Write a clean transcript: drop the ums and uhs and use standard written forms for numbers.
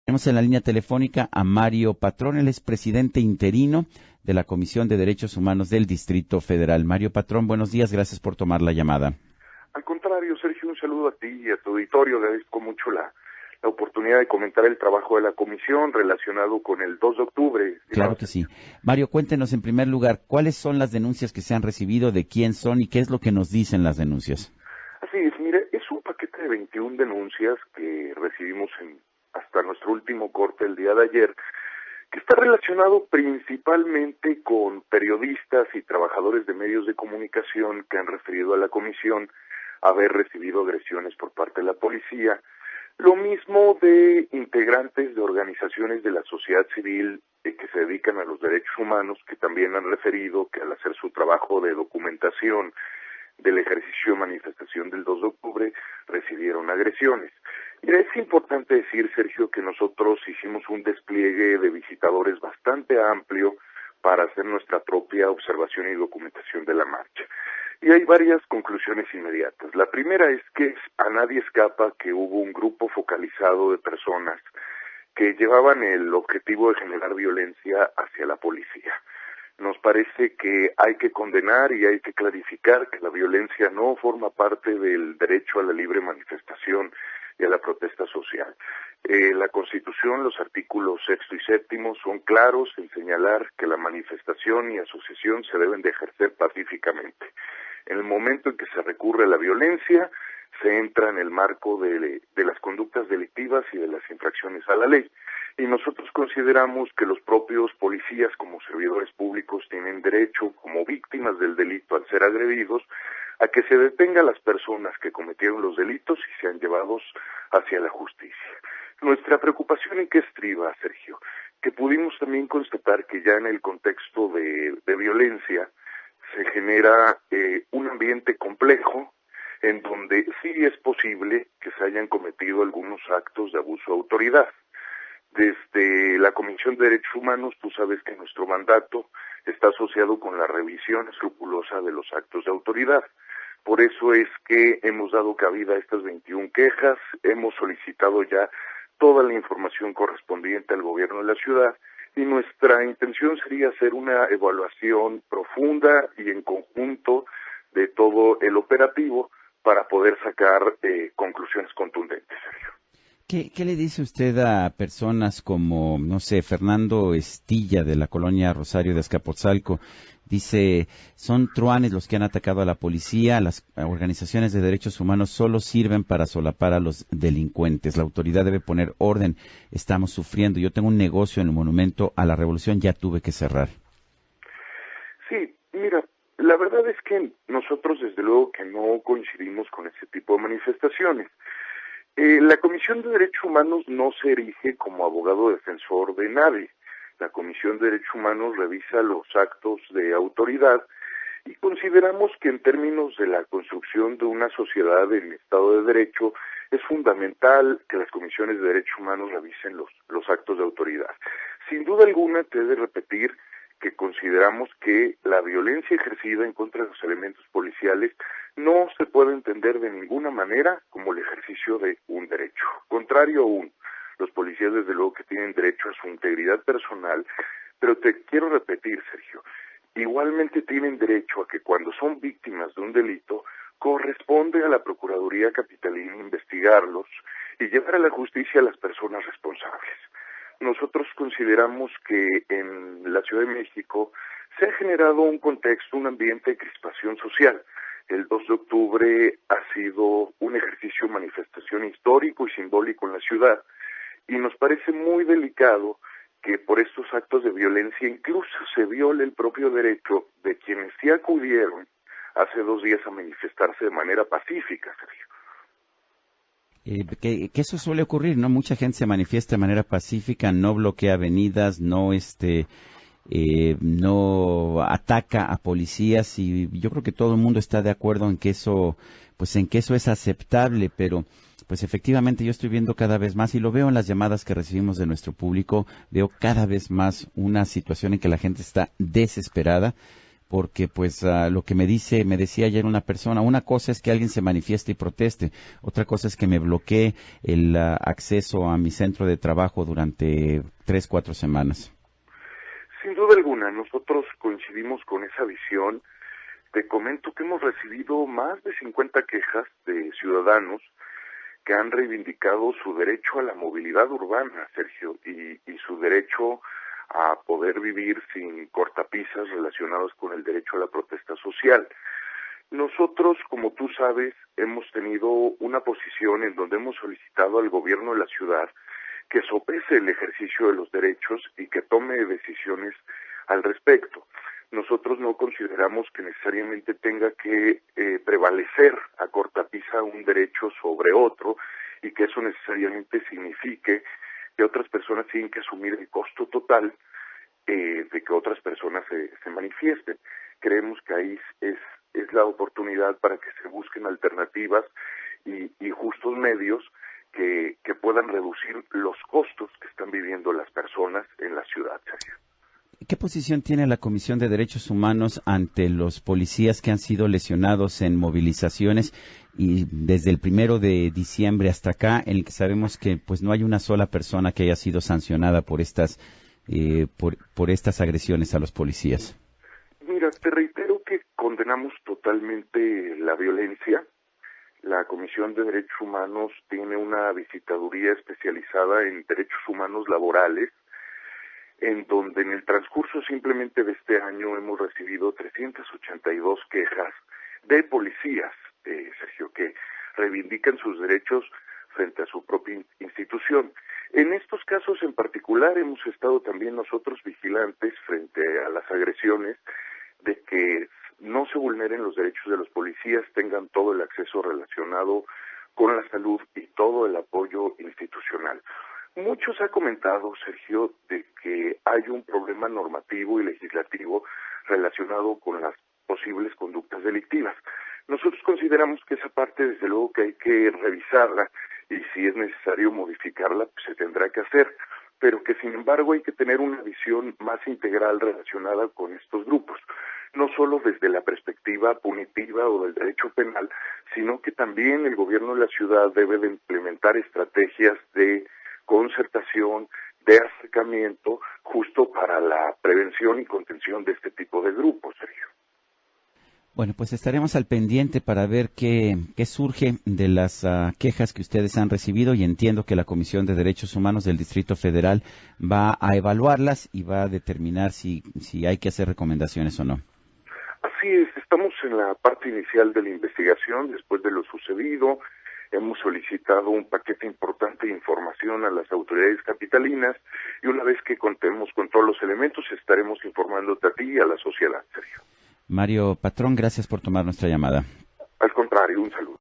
Tenemos en la línea telefónica a Mario Patrón, él es presidente interino de la Comisión de Derechos Humanos del Distrito Federal. Mario Patrón, buenos días, gracias por tomar la llamada. Al contrario, Sergio, un saludo a ti y a tu auditorio. Agradezco mucho la oportunidad de comentar el trabajo de la comisión relacionado con el 2 de octubre. Claro que sí. Mario, cuéntenos en primer lugar, ¿cuáles son las denuncias que se han recibido, de quién son y qué es lo que nos dicen las denuncias? Así es, mire, es un paquete de 21 denuncias que recibimos hasta nuestro último corte el día de ayer, que está relacionado principalmente con periodistas y trabajadores de medios de comunicación que han referido a la comisión haber recibido agresiones por parte de la policía. Lo mismo de integrantes de organizaciones de la sociedad civil que se dedican a los derechos humanos, que también han referido que al hacer su trabajo de documentación del ejercicio de manifestación del 2 de octubre recibieron agresiones. Y es importante decir, Sergio, que nosotros hicimos un despliegue de visitadores bastante amplio para hacer nuestra propia observación y documentación de la marcha. Y hay varias conclusiones inmediatas. La primera es que a nadie escapa que hubo un grupo focalizado de personas que llevaban el objetivo de generar violencia hacia la policía. Nos parece que hay que condenar y hay que clarificar que la violencia no forma parte del derecho a la libre manifestación y a la protesta social. La Constitución, los artículos 6 y 7 son claros en señalar que la manifestación y asociación se deben de ejercer pacíficamente. En el momento en que se recurre a la violencia, se entra en el marco de las conductas delictivas y de las infracciones a la ley. Y nosotros consideramos que los propios policías como servidores públicos tienen derecho, como víctimas del delito al ser agredidos, a que se detenga a las personas que cometieron los delitos y sean llevados hacia la justicia. Nuestra preocupación en qué estriba, Sergio, que pudimos también constatar que ya en el contexto de violencia se genera un ambiente complejo en donde sí es posible que se hayan cometido algunos actos de abuso de autoridad. Desde la Comisión de Derechos Humanos, tú sabes que nuestro mandato está asociado con la revisión escrupulosa de los actos de autoridad. Por eso es que hemos dado cabida a estas 21 quejas, hemos solicitado ya toda la información correspondiente al gobierno de la ciudad y nuestra intención sería hacer una evaluación profunda y en conjunto de todo el operativo para poder sacar conclusiones contundentes, Sergio. ¿Qué le dice usted a personas como, no sé, Fernando Estilla de la colonia Rosario de Azcapotzalco? Dice, son truanes los que han atacado a la policía, las organizaciones de derechos humanos solo sirven para solapar a los delincuentes. La autoridad debe poner orden, estamos sufriendo. Yo tengo un negocio en el Monumento a la Revolución, ya tuve que cerrar. Sí, mira, la verdad es que nosotros desde luego que no coincidimos con ese tipo de manifestaciones. La Comisión de Derechos Humanos no se erige como abogado defensor de nadie. La Comisión de Derechos Humanos revisa los actos de autoridad y consideramos que en términos de la construcción de una sociedad en Estado de Derecho es fundamental que las comisiones de derechos humanos revisen los actos de autoridad. Sin duda alguna, te he de repetir que consideramos que la violencia ejercida en contra de los elementos policiales no se puede entender de ninguna manera como el ejercicio de un derecho. Contrario aún, los policías desde luego que tienen derecho a su integridad personal, pero te quiero repetir, Sergio, igualmente tienen derecho a que cuando son víctimas de un delito, corresponde a la Procuraduría Capitalina investigarlos y llevar a la justicia a las personas responsables. Nosotros consideramos que en la Ciudad de México se ha generado un contexto, un ambiente de crispación social. El 2 de octubre ha sido un ejercicio de manifestación histórico y simbólico en la ciudad y nos parece muy delicado que por estos actos de violencia incluso se viole el propio derecho de quienes sí acudieron hace 2 días a manifestarse de manera pacífica, Sergio. Que eso suele ocurrir, ¿no? Mucha gente se manifiesta de manera pacífica, no bloquea avenidas, no ataca a policías y yo creo que todo el mundo está de acuerdo en que eso es aceptable, pero pues efectivamente yo estoy viendo cada vez más y lo veo en las llamadas que recibimos de nuestro público, veo cada vez más una situación en que la gente está desesperada porque pues lo que me decía ayer una persona, una cosa es que alguien se manifieste y proteste, otra cosa es que me bloquee el acceso a mi centro de trabajo durante 3-4 semanas. Sin duda alguna, nosotros coincidimos con esa visión. Te comento que hemos recibido más de 50 quejas de ciudadanos que han reivindicado su derecho a la movilidad urbana, Sergio, y su derecho a poder vivir sin cortapisas relacionados con el derecho a la protesta social. Nosotros, como tú sabes, hemos tenido una posición en donde hemos solicitado al gobierno de la ciudad que sopese el ejercicio de los derechos y que tome decisiones al respecto. Nosotros no consideramos que necesariamente tenga que prevalecer a cortapisa un derecho sobre otro y que eso necesariamente signifique que otras personas tienen que asumir el costo total de que otras personas se manifiesten. Creemos que ahí es la oportunidad para que se busquen alternativas y justos medios que puedan reducir los costos que están viviendo las personas en la ciudad, Sergio. ¿Qué posición tiene la Comisión de Derechos Humanos ante los policías que han sido lesionados en movilizaciones y desde el 1 de diciembre hasta acá, en el que sabemos que pues no hay una sola persona que haya sido sancionada por estas agresiones a los policías? Mira, te reitero que condenamos totalmente la violencia. La Comisión de Derechos Humanos tiene una visitaduría especializada en derechos humanos laborales, en donde en el transcurso simplemente de este año hemos recibido 382 quejas de policías, Sergio, que reivindican sus derechos frente a su propia institución. En estos casos en particular hemos estado también nosotros vigilantes frente a las agresiones de que no se vulneren los derechos de los policías, tengan todo el acceso relacionado con la salud y todo el apoyo institucional. Mucho se ha comentado, Sergio, de que hay un problema normativo y legislativo relacionado con las posibles conductas delictivas. Nosotros consideramos que esa parte, desde luego, que hay que revisarla y si es necesario modificarla, pues se tendrá que hacer, pero que sin embargo hay que tener una visión más integral relacionada con estos grupos, no solo desde la perspectiva punitiva o del derecho penal, sino que también el gobierno de la ciudad debe de implementar estrategias de concertación, de acercamiento, justo para la prevención y contención de este tipo de grupos, Sergio. Bueno, pues estaremos al pendiente para ver qué surge de las quejas que ustedes han recibido y entiendo que la Comisión de Derechos Humanos del Distrito Federal va a evaluarlas y va a determinar si hay que hacer recomendaciones o no. Así es, estamos en la parte inicial de la investigación después de lo sucedido. Hemos solicitado un paquete importante de información a las autoridades capitalinas y una vez que contemos con todos los elementos estaremos informándote a ti y a la sociedad, Sergio. Mario Patrón, gracias por tomar nuestra llamada. Al contrario, un saludo.